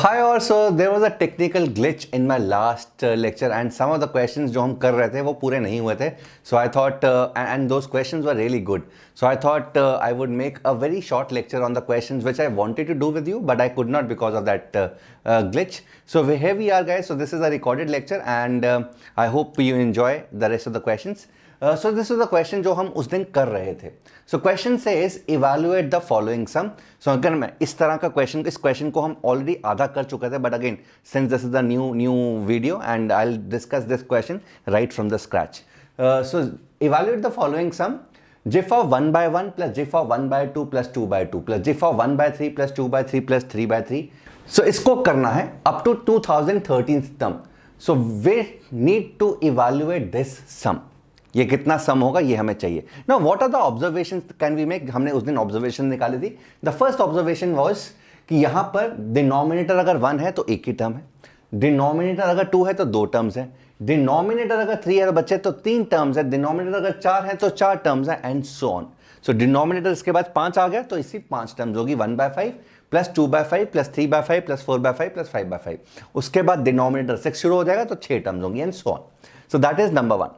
Hi all, so there was a technical glitch in my last lecture and some of the questions जो हम कर रहे थे वो पूरे नहीं हुए थे. So I thought and those questions were really good. So I thought I would make a very short lecture on the questions which I wanted to do with you but I could not because of that glitch. So here we are guys. So this is a recorded lecture and I hope you enjoy the rest of the questions. So this is the question जो हम उस दिन कर रहे थे. So question says evaluate the following sum. So अगर मैं इस तरह का इस क्वेश्चन को हम ऑलरेडी आधा कर चुके थे but again since this is the new video and I'll discuss this question right from the scratch. So evaluate the following sum. G of 1 by 1 plus G of 1 by 2 plus 2 by 2 plus G of 1 by 3 plus 2 by 3 plus 3 by 3. So इसको करना है up to 2013th term. So we need to evaluate this sum. ये कितना सम होगा ये हमें चाहिए. Now what are the observations can we make. हमने उस दिन ऑब्जर्वेशन निकाली थी. द फर्स्ट ऑब्जर्वेशन वाज कि यहां पर डिनोमिनेटर अगर 1 है तो एक ही टर्म है, डिनोमिनेटर अगर 2 है तो 2 टर्म्स है, डिनोमिनेटर अगर 3 है तो बच्चे तो 3 टर्म्स है, डिनोमिनेटर अगर 4 है तो 4 टर्म्स है and so on. So denominator इसके बाद 5 आ गया तो इसी 5 टर्म्स होगी 1/5 प्लस 2/5 प्लस 3/5 प्लस 4/5 प्लस 5/5. उसके बाद डिनोमिनेटर 6 शुरू हो जाएगा तो 6 टर्म्स होंगी and so on. So that is number 1.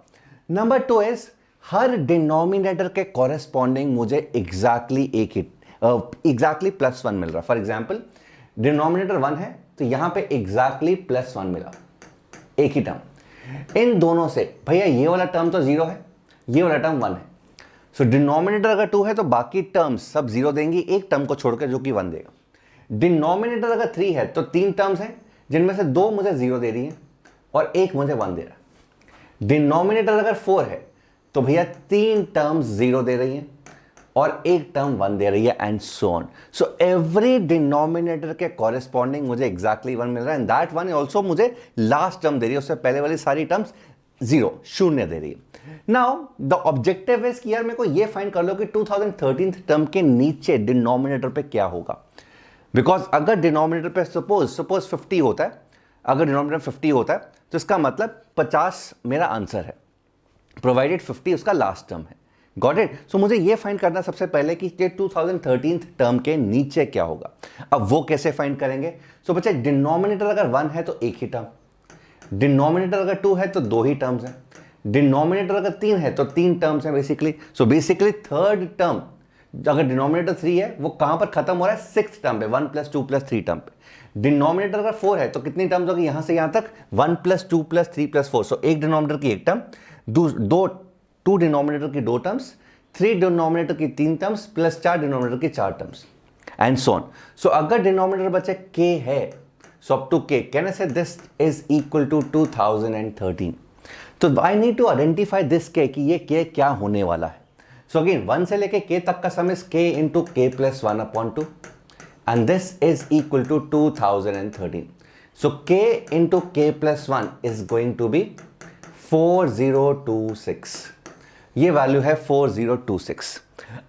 Number 2 is her denominator के कॉरेस्पॉन्डिंग मुझे एग्जैक्टली प्लस 1 मिल रहा. फॉर एग्जाम्पल डिनोमिनेटर 1 है तो यहां पे एग्जैक्टली प्लस 1 मिला, एक ही टर्म. इन दोनों से भैया ये वाला टर्म तो 0 है, ये वाला टर्म 1 है. सो डिनोमिनेटर अगर 2 है तो बाकी टर्म्स सब 0 देंगी एक टर्म को छोड़कर जो कि 1 देगा. डिनोमिनेटर अगर 3 है तो 3 टर्म्स हैं जिनमें से 2 मुझे 0 दे रही है और एक मुझे 1 दे रहा है. डिनोमिनेटर अगर 4 है तो भैया 3 टर्म्स 0 दे रही है और एक टर्म 1 दे रही है and so on. So every denominator के कॉरेस्पॉन्डिंग मुझे एग्जैक्टली 1 मिल रहा है एंड दैट 1 ऑल्सो मुझे लास्ट टर्म दे रही है, उससे पहले वाली सारी टर्म्स 0 शून्य दे रही है. नाउ द ऑब्जेक्टिव इज कि यार मेरे को ये फाइंड कर लो कि 2013th टर्म के नीचे डिनोमिनेटर पे क्या होगा. बिकॉज अगर डिनोमिनेटर पे सपोज 50 होता है, अगर डिनोमिनेटर 50 होता है तो इसका मतलब 50 मेरा आंसर है, प्रोवाइडेड 50 उसका लास्ट टर्म है. Got it. सो मुझे ये फाइंड करना सबसे पहले कि 2013th टर्म के नीचे क्या होगा. अब वो कैसे फाइंड करेंगे. सो बच्चे डिनोमिनेटर अगर 1 है तो एक ही टर्म, डिनोमिनेटर अगर 2 है तो 2 ही टर्म्स हैं, डिनोमिनेटर अगर 3 है तो 3 टर्म्स हैं basically. So basically third term अगर डिनोमिनेटर 3 है वो कहां पर खत्म हो रहा है, 6th टर्म पे 1 + 2 + 3 टर्म पे. डिनोमिनेटर अगर 4 है तो कितनी टर्म्स होगी यहां से यहां तक 1 + 2 + 3 + 4. सो एक डिनोमिनेटर की एक टर्म, टू डिनोमिनेटर की 2 टर्म्स, 3 डिनोमिनेटर की 3 टर्म्स प्लस 4 डिनोमिनेटर की 4 terms and so on. So अगर डिनोमिनेटर बच्चे k है so up to k can I say this is equal to 2013. तो I need to identify this k कि ये k क्या होने वाला है. सो अगेन 1 से लेके k तक का सम is k into k + 1/2 and this is equal to 2013. So k into k + 1 is going to be 4026. ये वैल्यू है 4026.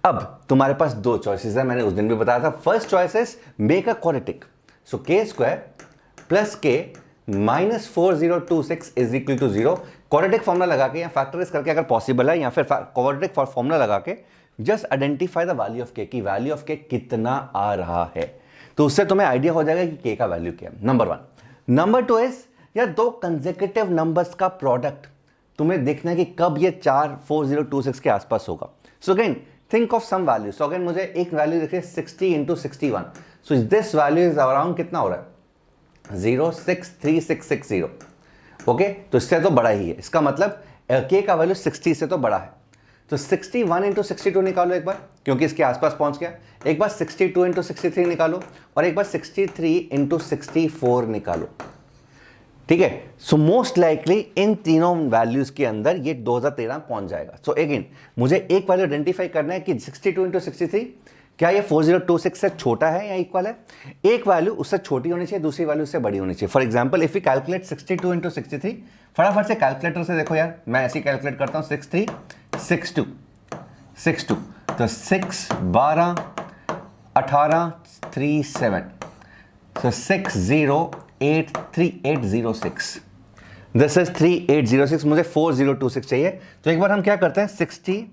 अब तुम्हारे पास 2 चॉइसेस है, मैंने उस दिन भी बताया था. First choice is make a quadratic. So k² + k - 4026 is equal to 0. Quadratic formula लगा के या फैक्टराइज करके अगर पॉसिबल है या फिर क्वाड्रेटिक फॉर्मूला लगा के just identify the value of k की वैल्यू ऑफ k कितना आ रहा है. तो उससे तुम्हें आइडिया हो जाएगा कि k का वैल्यू क्या है. नंबर 1. नंबर 2 इज यार 2 कंसेक्यूटिव नंबर्स का प्रोडक्ट तुम्हें देखना है कि कब ये 4026 के आसपास होगा. So again think of some value. So again मुझे एक वैल्यू देखिए 60 × 61. So this value is around कितना हो रहा है 063660. ओके तो इससे तो बड़ा ही है, इसका मतलब k का वैल्यू 60 से तो बड़ा है. तो 61 × 62 निकालो एक बार क्योंकि इसके आसपास पहुंच गया. एक बार 62 × 63 निकालो और एक बार 63 × 64 निकालो. ठीक है. सो मोस्ट लाइकली इन तीनों वैल्यूज के अंदर ये 2013 पहुंच जाएगा. सो अगेन मुझे एक वैल्यू आइडेंटिफाई करना है कि 62 × 63 क्या ये 4026 से छोटा है या इक्वल है. एक वैल्यू उससे छोटी होनी चाहिए, दूसरी वैल्यू उससे बड़ी होनी चाहिए. For example if you calculate 62 × 63, फटाफट से कैलकुलेटर से देखो यार, मैं ऐसे कैलकुलेट करता हूं 63 62 62 तो 6 12 18 3 7 so 6083806. This is 3806. मुझे 4026 चाहिए. तो एक बार हम क्या करते हैं 64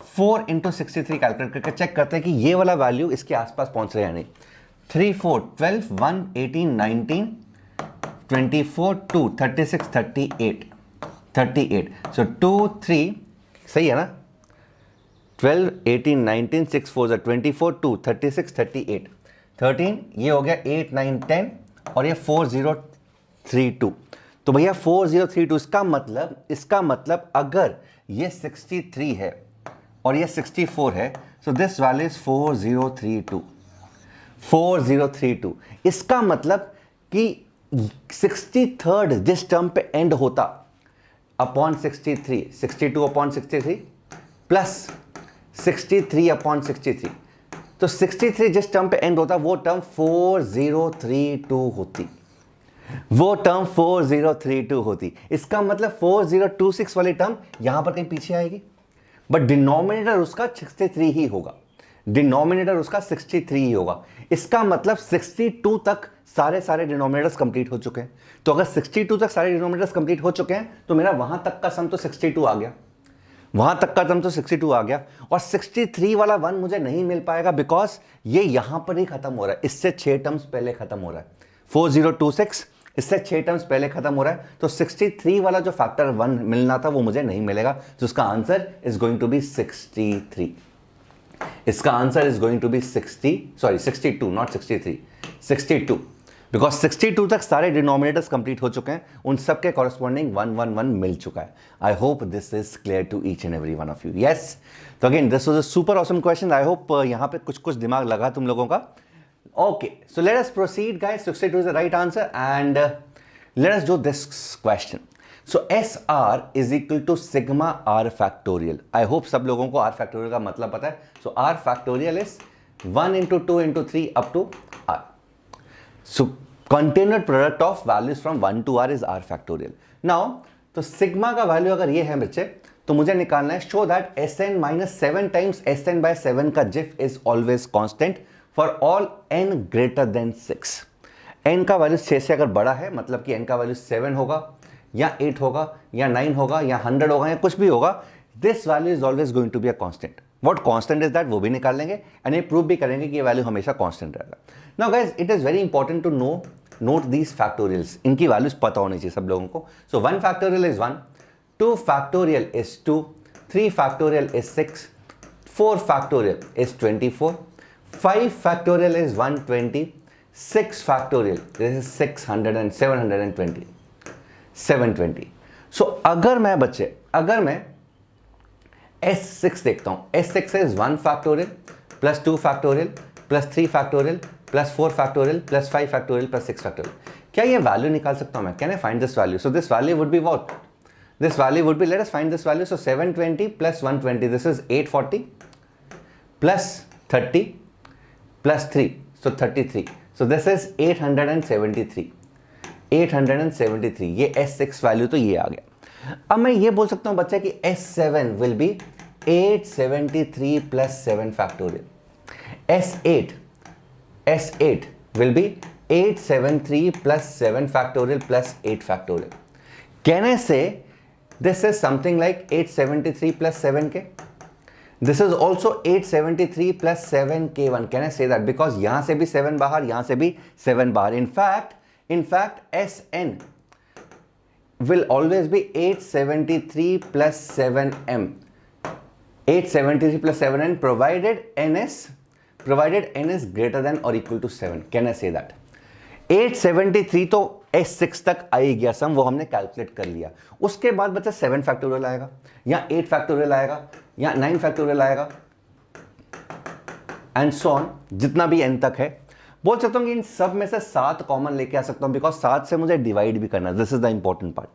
× 63 कैलकुलेट करके चेक करते हैं कि ये वाला वैल्यू इसके आसपास पहुंच रहा है या नहीं. 3 4 12 1 18 19 24 2 36 38 38 सो 2 3 सही है ना, 12 18 19 6 4 24 2 36 38 13 ये हो गया 8 9 10 और ये 4032। तो भैया 4032 इसका मतलब अगर ये 63 है और ये 64 है, सो दिस वैल्यू इज 4032 4032। इसका मतलब कि 63rd जिस टर्म पे एंड होता अपॉन 63 62 अपॉन 63 प्लस 63 अपॉन 63, तो 63 जिस टर्म पे एंड होता वो टर्म 4032 होती, वो टर्म 4032 होती। इसका मतलब 4026 वाली टर्म यहां पर कहीं पीछे आएगी, बट डिनोमिनेटर उसका 63 ही होगा, डिनोमिनेटर उसका 63 ही होगा। इसका मतलब 62 तक सारे डिनोमिनेटर्स कंप्लीट हो चुके हैं। तो अगर 62 तक सारे डिनोमिनेटर्स कंप्लीट हो चुके हैं तो मेरा वहां तक का सम तो 62 आ गया, वहां तक का सम तो 62 आ गया। और 63 वाला 1 मुझे नहीं मिल पाएगा बिकॉज ये यहां पर ही खत्म हो रहा है, इससे 6 टर्म्स पहले खत्म हो रहा है। 4026 इससे 6 टर्म्स पहले खत्म हो रहा है, तो 63 वाला जो फैक्टर 1 मिलना था वो मुझे नहीं मिलेगा। तो इसका answer is going to be 63। इसका answer is going to be 62 not 63, 62, because 62 तक सारे डिनोमिनेटर्स कंप्लीट हो चुके हैं, उन सब के कॉरेस्पॉन्डिंग 111 मिल चुका है। I hope this is clear to each and every one of you. Yes, तो again this was a super awesome question. I hope यहां पे कुछ दिमाग लगा तुम लोगों का। Okay, so let us proceed, guys. 62 is the right answer, and let us do this question. So SR is equal to sigma R factorial. I hope सब लोगों को R factorial का मतलब पता है. So R factorial is 1 into 2 into 3 up to R. So continued product of values from 1 to R is R factorial. Now, तो sigma का value अगर ये है बच्चे, तो मुझे निकालना है show that Sn minus 7 times Sn by 7 का GIF is always constant for all n greater than 6। n का वैल्यू 6 से अगर बड़ा है मतलब कि n का वैल्यू 7 होगा या 8 होगा या 9 होगा या 100 होगा या कुछ भी होगा, this value is always going to be a constant. What constant is that, वो भी निकाल लेंगे एंड ये प्रूव भी करेंगे कि ये वैल्यू हमेशा कांस्टेंट रहेगा। Now guys, it is very important to note these factorials, इनकी वैल्यूज पता होनी चाहिए सब लोगों को। So 1 factorial is 1, 2 factorial is 2, 3 factorial is 6, 4 factorial is 24, 5 factorial is 120, 6 factorial, this is 600 and 720, 720. So अगर मैं S6 देखता हूं, S6 is 1 factorial plus 2 factorial plus 3 factorial plus 4 factorial plus 5 factorial plus 6 factorial. क्या ये वैल्यू निकाल सकता हूं मैं? Can I find this value? So this value would be what? This value would be, let us find this value. So 720 plus 120, this is 840 plus 30 plus 3, so 33. So this is 873, 873। ये S6 value तो ये आ गया। अब मैं ये बोल सकता हूं बच्चा कि S7 will be 873 plus 7 factorial, S8 will be 873 plus 7 factorial plus 8 factorial. Can I say this is something like 873 plus 7k? This is also 873 plus 7k1. Can I say that? Because यहाँ से भी 7 बाहर, यहाँ से भी 7 बाहर. In fact, Sn will always be 873 plus 7m. 873 plus 7n provided n is greater than or equal to 7. Can I say that? 873 तो S6 तक आई गया सम, वो हमने कैलकुलेट कर लिया। उसके बाद बच्चा 7 फैक्टोरियल आएगा या 8 फैक्टोरियल आएगा या 9 फैक्टोरियल आएगा एंड सो ऑन, जितना भी n तक है। बोल सकता हूं कि इन सब में से 7 कॉमन लेके आ सकता हूं बिकॉज 7 से मुझे डिवाइड भी करना है। This is the important part.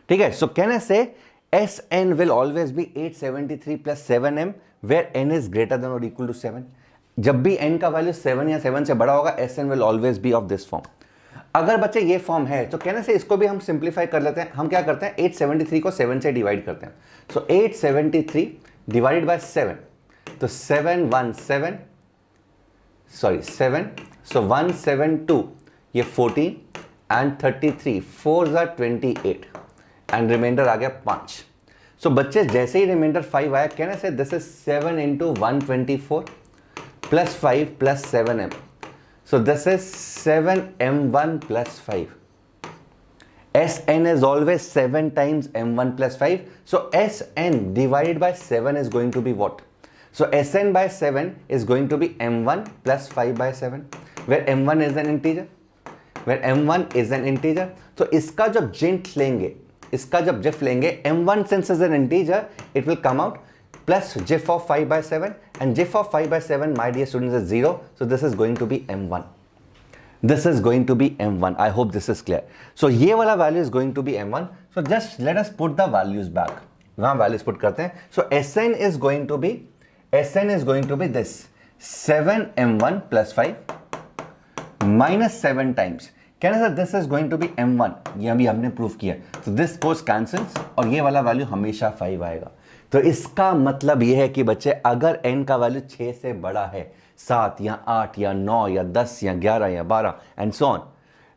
ठीक है, सो कैन आई से Sn will always be 873 plus 7m where n is greater than or equal to 7। जब भी n का वैल्यू 7 या 7 से बड़ा होगा Sn will always be of this form। अगर बच्चे ये फॉर्म है तो कहने से इसको भी हम सिंप्लीफाई कर लेते हैं। हम क्या करते हैं, 873 को 7 से डिवाइड करते हैं। सो 873 डिवाइडेड बाय 7, तो 7, सो 172, ये 14 एंड 33, 4 are 28 एंड रिमाइंडर आ गया 5। सो बच्चे जैसे ही रिमाइंडर 5 आया, कहने से this is 7 into 124 plus 5 plus 7m। So this is 7m1 plus 5. Sn is always 7 times m1 plus 5. So Sn divided by 7 is going to be what? So Sn by 7 is going to be m1 plus 5 by 7, where m1 is an integer. Where m1 is an integer. तो इसका जब जिंट लेंगे, इसका जब GIF लेंगे, m1 since is an integer, it will come out plus gif of 5 by 7, and gif of 5 by 7, my dear students, is 0. So this is going to be m1. This is going to be m1. I hope this is clear. So ये वाला value is going to be m1. So just let us put the values back. वहाँ values put करते हैं. So Sn is going to be this 7m1 plus 5 minus 7 times. Can I say this is going to be m1? ये अभी हमने proof किया. So this goes cancels और ये वाला वैल्यू हमेशा 5 आएगा. तो इसका मतलब ये है कि बच्चे अगर n का वैल्यू 6 से बड़ा है, 7 या 8 या 9 या 10 या 11 या 12 and so on,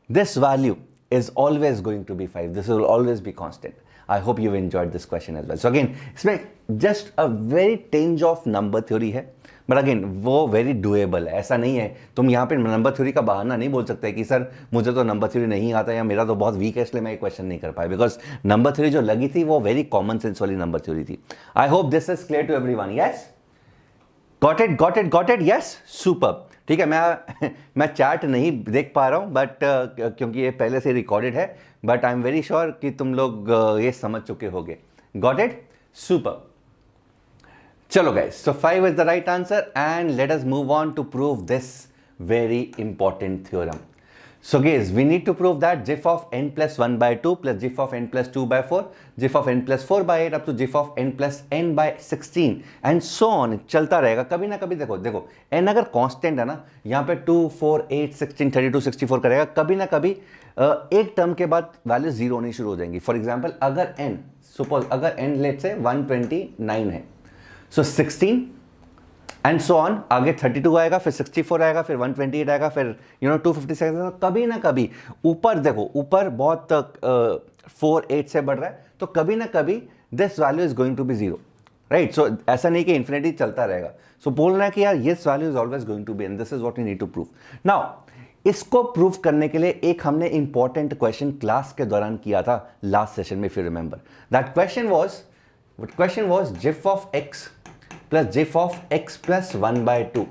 this value is always going to be 5. This will always be constant. I hope you've enjoyed this question as well. So again, इसमें just a very tinge of number theory है, but again वो very doable है. ऐसा नहीं है, तुम यहाँ पे नंबर थ्योरी का बहाना नहीं बोल सकते कि सर मुझे तो नंबर थ्योरी नहीं आता या मेरा तो बहुत वीक है इसलिए मैं ये क्वेश्चन नहीं कर पाया, बिकॉज नंबर थ्योरी जो लगी थी वो वेरी कॉमन सेंस वाली नंबर थ्योरी थी. I hope this is clear to everyone. Yes, got it. Yes, superb. ठीक है, मैं चैट नहीं देख पा रहा हूँ बट क्योंकि ये पहले से रिकॉर्डेड है, but I am very sure कि तुम लोग ये समझ चुके होगे. Got it, superb. चलो guys, so 5 is the right answer and let us move on to prove this very important theorem. So guys, we need to prove that gif of n plus 1 by 2 plus gif of n plus 2 by 4, gif of n plus 4 by 8 up to gif of n plus n by 16 and so on. चलता रहेगा. कभी ना कभी देखो n अगर constant है ना, यहाँ पे 2, 4, 8, 16, 32, 64 करेगा, कभी ना कभी एक टर्म के बाद वैल्यू जीरो होनी शुरू हो जाएंगी. फॉर एग्जाम्पल अगर n, सपोज अगर n लेट से 129 है, सो 16 एंड सो ऑन, आगे 32 आएगा, फिर 64 आएगा, फिर 128 आएगा, फिर 256 आएगा. कभी ना कभी ऊपर देखो, ऊपर बहुत 4, 8 से बढ़ रहा है, तो कभी ना कभी this value is going to be zero, right. So ऐसा नहीं कि इन्फिनिटी चलता रहेगा. सो बोल रहा है कि यार this value is always going to be and this is what we need to prove. नाउ इसको प्रूव करने के लिए एक हमने इंपॉर्टेंट क्वेश्चन क्लास के दौरान किया था लास्ट सेशन में, if you remember. That question was gif of x plus gif of x plus 1 by 2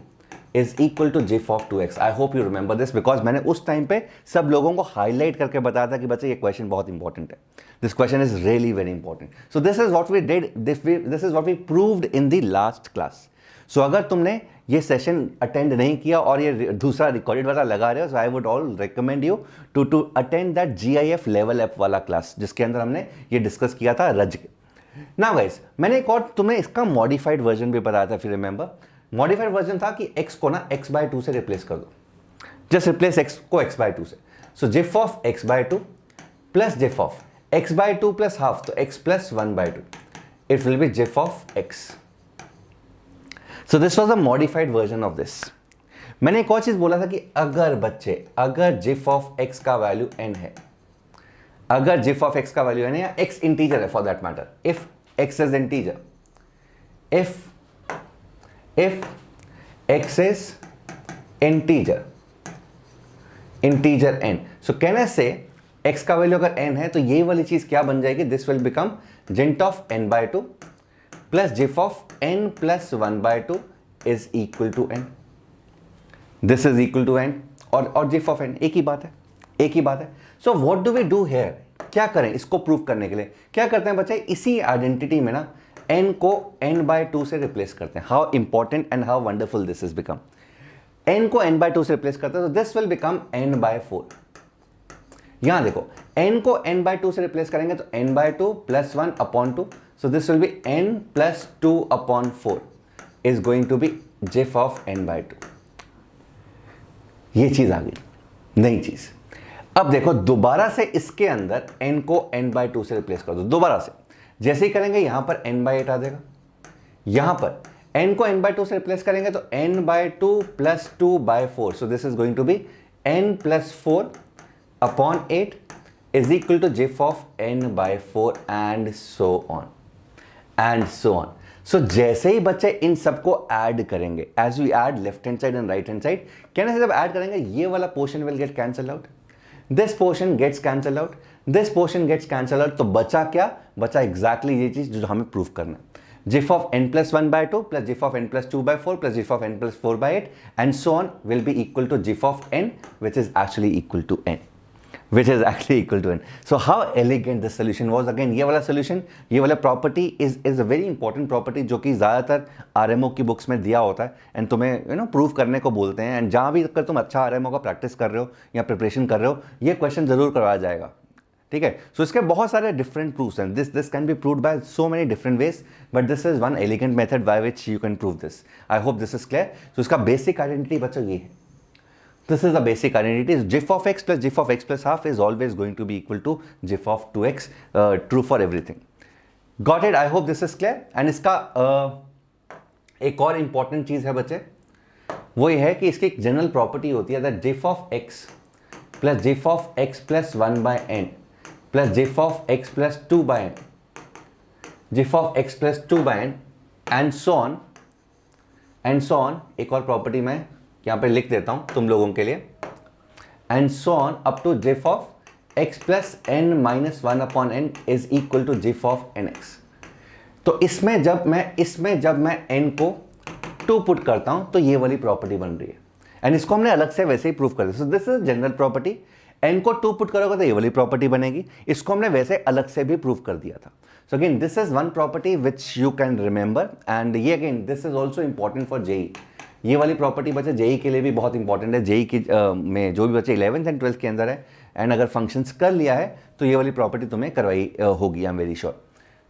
is equal to gif of 2x. I hope you remember this because मैंने उस time पे सब लोगों को हाईलाइट करके बताया था कि बच्चे ये क्वेश्चन बहुत इंपॉर्टेंट है. This question is really very important. So this is what we did, this is what we proved in the last class. So अगर तुमने ये सेशन अटेंड नहीं किया और ये दूसरा रिकॉर्डेड वाला लगा रहे हो, so I would all recommend you to attend that GIF level app वाला क्लास जिसके अंदर हमने ये डिस्कस किया था रज के. नाउ गाइस, मैंने एक और तुम्हें इसका मॉडिफाइड वर्जन भी बताया था, फिर रिमेंबर. मॉडिफाइड वर्जन था कि x को ना x बाय 2 से रिप्लेस कर दो. जस्ट रिप्लेस x को x बाय 2 से. So GIF of x by 2 plus GIF of x by 2 plus half, तो x plus 1 by 2, it will be GIF of x. So this was a modified version of this. मैंने एक और चीज बोला था कि अगर जिफ ऑफ x का वैल्यू n है, अगर जिफ ऑफ x का वैल्यू है या x इंटीजर है for that matter, if x is integer, if x is integer n, so can I से x का वैल्यू अगर n है तो ये वाली चीज क्या बन जाएगी, दिस विल बिकम जिंट of n by 2 plus GIF of n plus 1 by 2 is equal to n. This is equal to n और जिफ ऑफ n एक ही बात है. So what do we do here, क्या करें इसको प्रूव करने के लिए? क्या करते हैं बच्चे, इसी आइडेंटिटी में ना n को n बाय 2 से रिप्लेस करते हैं. How important and how wonderful this is become. n को n बाय 2 से रिप्लेस करते हैं तो this will become n by 4. यहां देखो, n को n बाय 2 से रिप्लेस करेंगे तो n by 2 plus 1 upon 2, so this will be n plus 2 upon 4 is going to be GIF of n by 2. ये चीज आ गई, नई चीज. अब देखो दोबारा से इसके अंदर n को n बाय 2 से रिप्लेस कर दो. दोबारा से जैसे ही करेंगे यहां पर n बाय 8 आ जाएगा. यहां पर n को n बाय 2 से रिप्लेस करेंगे तो n by 2 plus 2 by 4, so this is going to be n plus 4 upon 8 is equal to GIF of n by 4 and so on. So जैसे ही बच्चे इन सबको ऐड करेंगे, as we add left hand side and right hand side, कहने से जब add करेंगे ये वाला portion will get cancel out, this portion gets cancel out, this portion gets cancel out, तो बचा क्या? बचा एग्जैक्टली ये चीज जो हमें प्रूव करना है, GIF of n plus 1 by 2 plus GIF of n plus 2 by 4 plus GIF of n plus 4 by 8 and so on will be equal to GIF of n, which is actually equal to n. Which is actually equal to n. So how elegant this solution was. Again, ये वाला solution, ये वाला property is a very important property जो कि ज़्यादातर RMO की books में दिया होता है एंड तुम्हें प्रूव करने को बोलते हैं, एंड जहाँ भी अगर तुम अच्छा RMO का प्रैक्टिस कर रहे हो या प्रिपरेशन कर रहे हो, ये क्वेश्चन जरूर करवाया जाएगा, ठीक है. सो इसके बहुत सारे डिफरेंट प्रूफ्स हैं. This can be proved by so many different ways, but this is one elegant method by which you can prove this. I hope this is clear. So इसका बेसिक आइडेंटिटी बच्चों ये है. This is the basic identity. GIF of x plus GIF of x plus half is always going to be equal to GIF of 2x. True for everything. Got it? I hope this is clear. And इसका एक और important चीज़ है बच्चे, वो ये है कि इसकी एक जनरल प्रॉपर्टी होती है that GIF of x plus GIF of x plus 1 by n plus GIF of x plus 2 by n, GIF of x plus 2 by n and so on. एक और प्रॉपर्टी मैं यहाँ पे लिख देता हूँ तुम लोगों के लिए, and so on up to GIF of x plus n minus 1 upon n is equal to GIF of nx. तो इसमें जब मैं n को 2 पुट करता हूँ तो ये वाली प्रॉपर्टी बन रही है, एंड इसको हमने अलग से वैसे ही प्रूव कर दिया. सो this is general property. n को 2 पुट करोगे तो ये वाली प्रॉपर्टी बनेगी. इसको हमने वैसे अलग से भी प्रूव कर दिया था. So again this is one property which you can remember, and ये again this is also important for JEE. ये वाली प्रॉपर्टी बच्चे जेई के लिए भी बहुत इंपॉर्टेंट है. जेई की में जो भी बच्चे 11th एंड 12th के अंदर है एंड अगर फंक्शंस कर लिया है तो ये वाली प्रॉपर्टी तुम्हें करवाई होगी. I am very sure.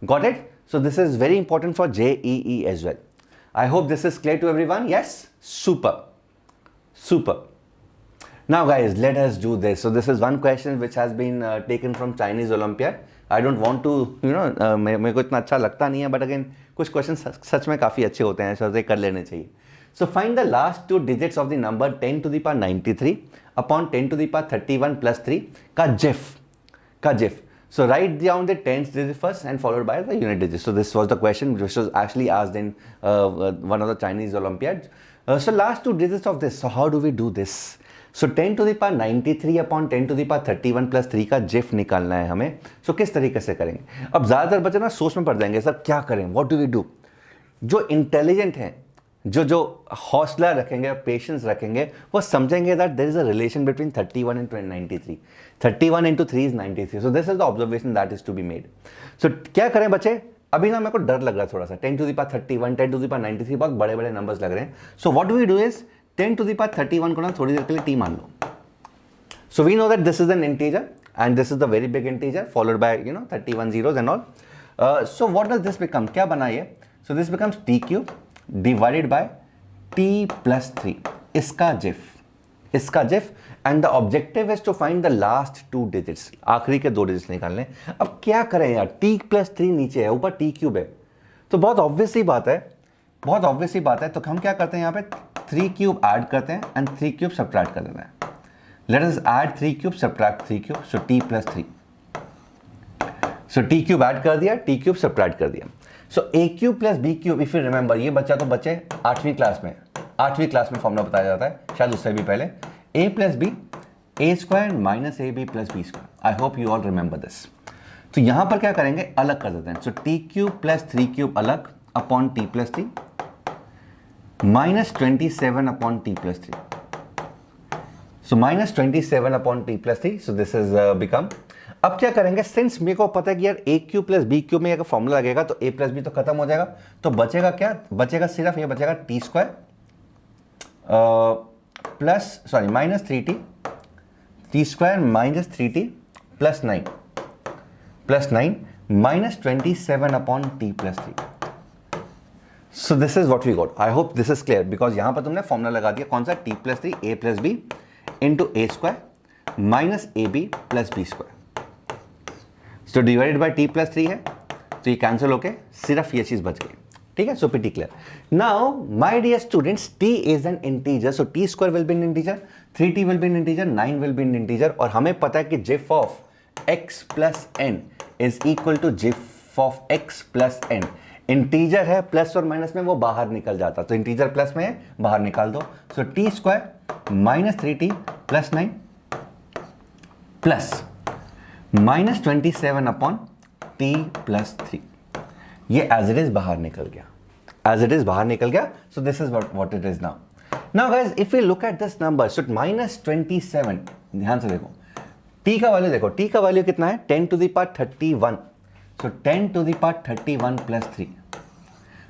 Got it? So this is very important for JEE as well. I hope this is clear to everyone. Yes? Super. Now guys, let us do this. So this is one question which has been taken from Chinese Olympiad. I don't want to, मेरे को इतना अच्छा लगता नहीं है, but again, कुछ question such में काफ़ी अच्छे होते हैं, so कर लेने चाहिए. So find the last 2 digits of the number 10 to the power 93 upon 10 to the power 31 plus 3 का GIF. So write down the tens digit first and followed by the unit digit. So this was the question which was actually asked in one of the Chinese Olympiads. So last 2 digits of this. So how do we do this? So 10 to the power 93 upon 10 to the power 31 plus 3 का GIF निकालना है हमें. So किस तरीके से करेंगे? अब ज़्यादातर बच्चे ना सोच में पड़ जाएंगे, सर क्या करें? What do we do? जो इंटेलिजेंट हैं, जो हौसला रखेंगे, पेशेंस रखेंगे, वो समझेंगे that there is a relation between 31 and 93. 31 into 3 is 93. So this is the observation that is to be made. So क्या करें बच्चे? अभी ना मेरे को डर लग रहा है थोड़ा सा. 10 to the power 31, 10 to the power 93 बहुत बड़े बड़े नंबर्स लग रहे हैं. So what we do is 10 to the power 31 को ना थोड़ी देर के लिए टी मान लो. So we know that this is an integer and this is the very big integer followed by 31 zeros and all. So what does this become? क्या बना ये? So this becomes t cube divided by t plus 3. इसका GIF and the objective is to find the last 2 digits. आखिरी के 2 digits निकालने. अब क्या करें यार? t plus 3 नीचे है, ऊपर t क्यूब है, तो बहुत ऑब्वियस ही बात है. तो हम क्या करते हैं यहाँ पे 3 क्यूब ऐड करते हैं एंड 3 क्यूब सब्ट्रैक्ट कर देते हैं. Let us add 3 cube subtract 3 cube. So t plus 3. So t cube ऐड कर दिया, t क्यूब सब्ट्रैक्ट कर दिया. So a cube plus b cube, if you remember, ये बच्चा तो बच्चे 8वीं क्लास में फॉर्मूला बताया जाता है, शायद उससे भी पहले. a plus B A square minus A B plus B square. I hope you all remember this. तो यहां पर क्या करेंगे? अलग कर देते हैं. So T cube plus 3 cube अलग upon T plus 3 minus 27 upon T plus 3. So minus 27 upon T plus 3. So this is become. अब क्या करेंगे? सिंस मेरे को पता है कि यार a cube plus B cube में अगर फॉर्मूला लगेगा तो a प्लस बी तो खत्म हो जाएगा, तो बचेगा क्या? बचेगा सिर्फ ये बचेगा T square minus 3t, T square minus 3t plus 9 minus 27 upon T plus 3. So this is what we got. I hope this is clear, because यहां पर तुमने फॉर्मूला लगा दिया. कौन सा? T plus 3 a plus B into A square minus A B plus B square. तो divided by T plus 3 है, तो ये कैंसिल होके सिर्फ ये चीज बच गई. ठीक है? सो pretty clear. Now my dear students, t is an integer, so t square will be an integer, 3t will be an integer, 9 will be an integer, और हमें पता है कि GIF of x plus n is equal to GIF of x plus n. Integer है plus और minus में वो बाहर निकल जाता, तो इंटीजर प्लस में है बाहर निकाल दो। So t square minus 3t plus 9 plus minus 27 upon T plus 3, ये एज इट इज बाहर निकल गया, एज इट इज बाहर निकल गया। सो this is what it is now. Now guys if you look at this number, so minus 27, ध्यान से देखो t का वैल्यू, देखो t का वैल्यू कितना है 10 to the power 31, so 10 to the power 31 plus 3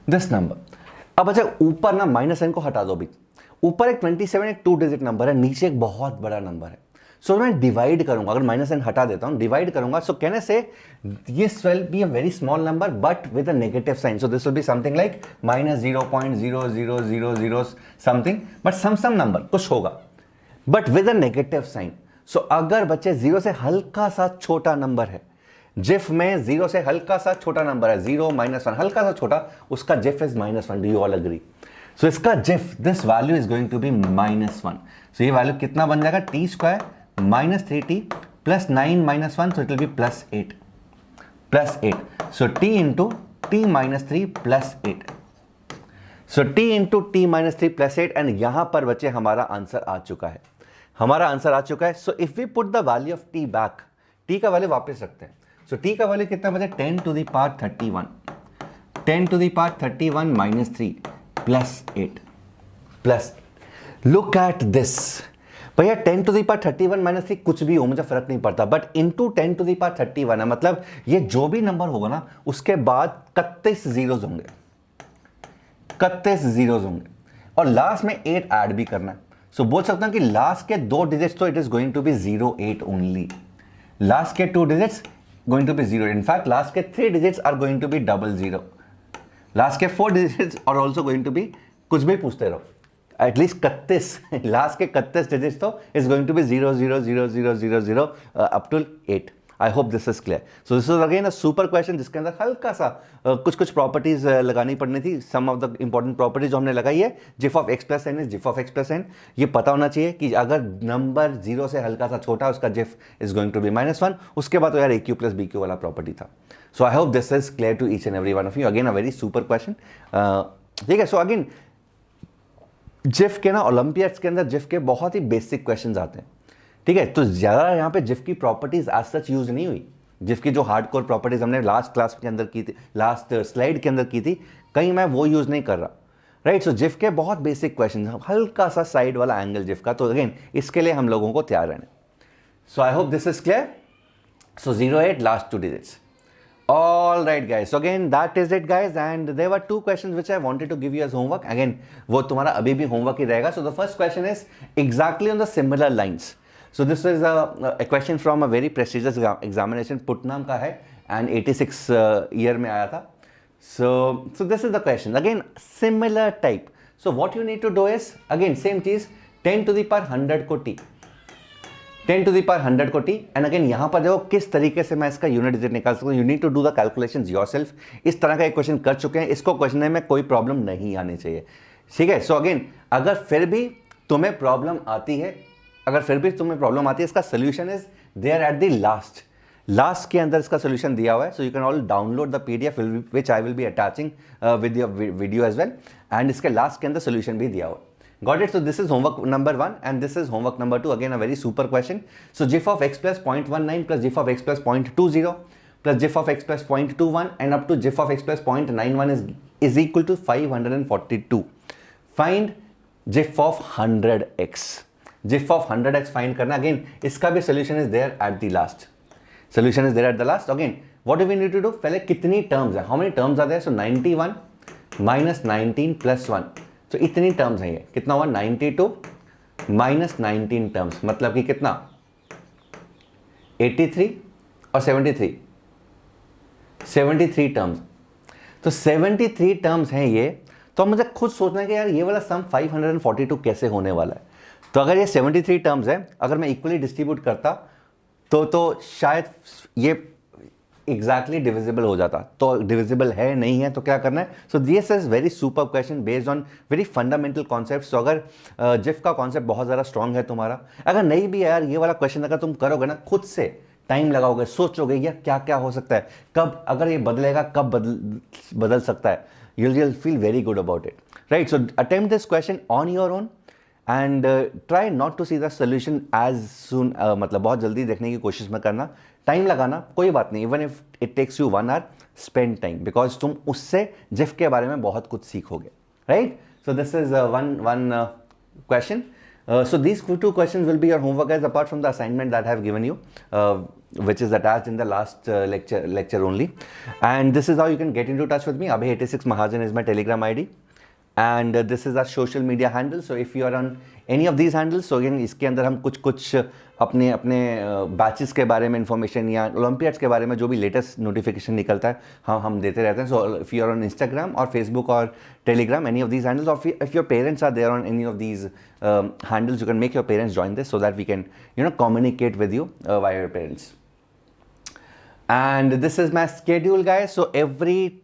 this number. अब अच्छा ऊपर ना माइनस साइन को हटा दो भी, ऊपर एक 27 एक 2 डिजिट नंबर है, नीचे एक बहुत बड़ा नंबर है। सो मैं डिवाइड करूंगा, अगर माइनस साइन हटा देता हूं डिवाइड करूंगा, सो कहने से this will be a very small number but with a negative sign, so this will be something like minus 0.0000 something, but some number कुछ होगा but with a negative sign. So अगर बच्चे zero से हल्का सा छोटा नंबर है, GIF में जीरो से हल्का सा छोटा नंबर है, 0 -1 हल्का सा छोटा, उसका GIF is -1। Do you all agree? So इसका GIF this value is going to be -1। So ये वैल्यू कितना बन जाएगा, t square minus 3t plus 9 - 1, so it will be plus 8 so t into t minus 3 plus 8, so t into t minus 3 plus 8, and यहां पर बच्चे हमारा answer आ चुका है, हमारा आंसर आ चुका है। So if we put the value of t back, t का वैल्यू वापस रखते हैं। सो t का वैल्यू कितना बचा, 10 to the power 31, 10 to the power 31 minus 3 plus 8 plus, look at this भैया, 10 टू द पावर 31 माइनस 3 कुछ भी हो मुझे फर्क नहीं पड़ता, but into 10 to the power 31 है, मतलब ये जो भी नंबर होगा ना उसके बाद 31 जीरोज होंगे, 31 जीरोज होंगे, और लास्ट में 8 ऐड भी करना है। सो बोल सकता हूं कि लास्ट के 2 डिजिट्स तो it is going to be 08 only, last के 2 digits going to be 0, in fact last के 3 digits are going to be 00, last के 4 digits are also going to be, कुछ भी पूछते रहो, एटलीस्ट 31 लास्ट के 31 डिजिट्स तो is going to be 0000000 up to 8। I hope this is clear. So this is again a super question जिसके अंदर हल्का सा कुछ प्रॉपर्टीज लगानी पड़नी थी। Some of the important properties जो हमने लगाई है, GIF of X plus N is GIF of X plus N, ये पता होना चाहिए कि अगर नंबर 0 से हल्का सा छोटा उसका GIF is going to be -1, उसके बाद तो यार AQ प्लस BQ वाला प्रॉपर्टी था। So I hope this is clear to each and every one of you. Again a very super question, ठीक है। सो अगेन जिफ के ना ओलंपियाड्स के अंदर जिफ के बहुत ही बेसिक क्वेश्चंस आते हैं, ठीक है। तो ज़्यादा यहाँ पे जिफ की प्रॉपर्टीज एज सच यूज नहीं हुई, जिफ की जो हार्डकोर प्रॉपर्टीज हमने लास्ट क्लास के अंदर की थी, लास्ट स्लाइड के अंदर की थी, कहीं मैं वो यूज नहीं कर रहा, राइट। सो जिफ के बहुत बेसिक क्वेश्चन, हल्का सा साइड वाला एंगल जिफ का, तो अगेन इसके लिए हम लोगों को तैयार रहना। So I hope this is clear. So 08 last 2 digits. All right guys, so again that is it guys, and there were 2 questions which I wanted to give you as homework. Again वो तुम्हारा अभी भी homework ही रहेगा। So the first question is exactly on the similar lines. So this is a question from a very prestigious examination, Putnam का है, and 86 year में आया था। So this is the question, again similar type. So what you need to do is again same चीज, 10 to the power 100 को t, 10 to the power 100 को T, and again यहाँ पर देखो किस तरीके से मैं इसका यूनिट डिजिट निकाल सकता हूँ। You need to do the calculations yourself. इस तरह का एक क्वेश्चन कर चुके हैं, इसको क्वेश्चन में कोई प्रॉब्लम नहीं आनी चाहिए, ठीक है। सो अगेन अगर फिर भी तुम्हें प्रॉब्लम आती है, इसका solution is there at the last के अंदर इसका सोल्यूशन दिया हुआ है। So you can all download the PDF which I will be attaching with your video as well, and इसके लास्ट के अंदर सोल्यूशन भी दिया हुआ है। Got it? So this is homework number 1 and this is homework number 2. Again a very super question. So GIF of x plus 0.19 plus GIF of x plus 0.20 plus GIF of x plus 0.21 and up to GIF of x plus 0.91 is equal to 542. Find GIF of 100x. GIF of 100x find करना। Again इसका भी solution is there at the last. Solution is there at the last. Again what do we need to do? पहले कितनी terms है? How many terms are there? So 91 minus 19 plus 1. तो इतनी terms है, ये कितना हुआ 92 माइनस 19 टर्म्स, मतलब कि कितना 83 और 73 टर्म्स। तो 73 टर्म्स हैं ये, तो मुझे खुद सोचना है कि यार ये वाला सम 542 कैसे होने वाला है। तो अगर ये 73 टर्म्स है, अगर मैं इक्वली डिस्ट्रीब्यूट करता तो शायद ये एग्जैक्टली डिविजिबल हो जाता, तो डिविजिबल है नहीं है, तो क्या करना है। सो this is very super question based on very fundamental concept. तो अगर जिफ का कॉन्सेप्ट बहुत ज़्यादा स्ट्रॉन्ग है तुम्हारा, अगर नहीं भी है यार ये वाला क्वेश्चन अगर तुम करोगे ना खुद से टाइम लगाओगे, सोचोगे यार क्या क्या हो सकता है, कब अगर ये बदलेगा कब बदल सकता है, you'll feel very good about it, right? So attempt this question on your own and try not to see the solution as soon, मतलब बहुत जल्दी देखने की कोशिश मत करना, टाइम लगाना कोई बात नहीं, even if it takes you 1 hour, spend time, because तुम उससे जिफ के बारे में बहुत कुछ सीखोगे, right? So this is one question. So these two questions will be your homework, guys, apart from the assignment that I have given you, which is attached in the last lecture only. And this is how you can get into touch with me. Abhay86 Mahajan is my Telegram ID. And this is our social media handle. So if you are on any of these handles, so again इसके अंदर हम कुछ अपने batches के बारे में information या Olympiads के बारे में जो भी लेटेस्ट नोटिफिकेशन निकलता है हम देते रहते हैं. So if you are on Instagram और फेसबुक और Telegram, any of these handles, और if your parents are there on any of these handles, you can make your parents join this so that we can communicate with you via your parents. And this is my schedule, guys. So every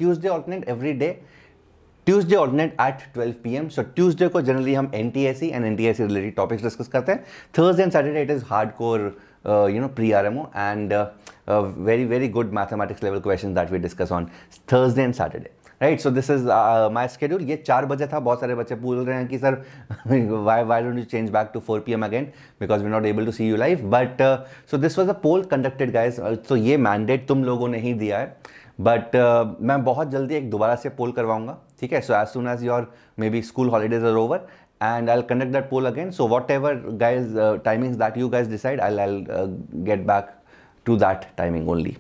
Tuesday alternate every day. Tuesday alternate at 12 PM. So Tuesday को generally हम NTSE and NTSE related topics discuss करते हैं. Thursday and Saturday it is hardcore, pre-RMO and very good mathematics level questions that we discuss on Thursday and Saturday. Right, so this is my schedule. ये 4 बजे था. बहुत सारे बच्चे पूछ रहे हैं कि sir why don't you change back to 4 PM again because we're not able to see you live. But so this was a poll conducted, guys. So ये mandate तुम लोगों ने ही दिया है. बट मैं बहुत जल्दी एक दोबारा से पोल करवाऊंगा, ठीक है? So as soon as your maybe school holidays are over and I will conduct that poll again. So whatever guys timings that you guys decide, I get back to that timing only.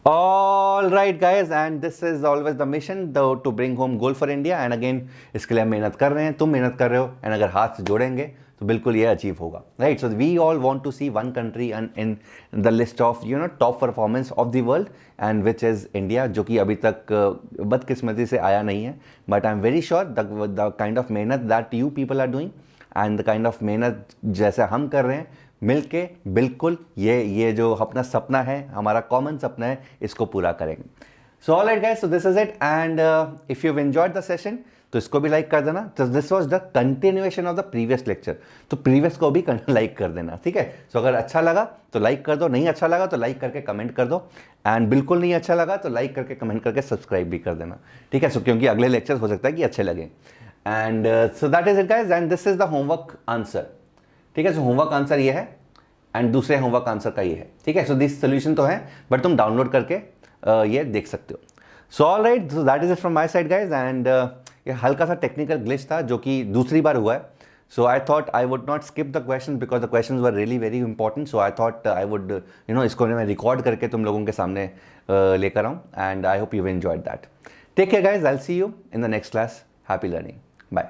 All right, guys, and this is always the mission, to bring home gold for India. And again, इसके लिए हम मेहनत कर रहे हैं, तुम मेहनत कर रहे हो, and अगर हाथ जोड़ेंगे तो बिल्कुल ये अचीव होगा, right? So we all want to see one country in the list of top performance of the world, and which is India, जो कि अभी तक बदकिस्मती से आया नहीं है. But I am very sure the kind of मेहनत that you people are doing and the kind of मेहनत जैसे हम कर रहे हैं मिलके, बिल्कुल ये जो अपना सपना है, हमारा कॉमन सपना है, इसको पूरा करेंगे. So all right guys, so this is it. And if you have enjoyed the session तो इसको भी लाइक कर देना. तो this was the continuation of the previous lecture, तो प्रीवियस को भी लाइक कर देना, ठीक है? सो अगर अच्छा लगा तो लाइक कर दो, नहीं अच्छा लगा तो लाइक करके कमेंट कर दो, एंड बिल्कुल नहीं अच्छा लगा तो लाइक करके कमेंट करके सब्सक्राइब भी कर देना, ठीक है? सो क्योंकि अगले लेक्चर हो सकता है कि अच्छे लगे. And so that is it guys, and this is the homework answer, ठीक है? सो होमवर्क आंसर ये है एंड दूसरे होमवर्क आंसर का ये है, ठीक है? सो दिस सोल्यूशन तो है बट तुम डाउनलोड करके ये देख सकते हो. So all right, so that is it from my side guys. And ये हल्का सा टेक्निकल ग्लिच था जो कि दूसरी बार हुआ है. So I thought I would not skip the question because the question were really very important. So I thought I would इसको मैं रिकॉर्ड करके तुम लोगों के सामने लेकर आऊँ, and I hope you enjoyed that. Take care guys, I will see you in the next class. Happy learning. Bye.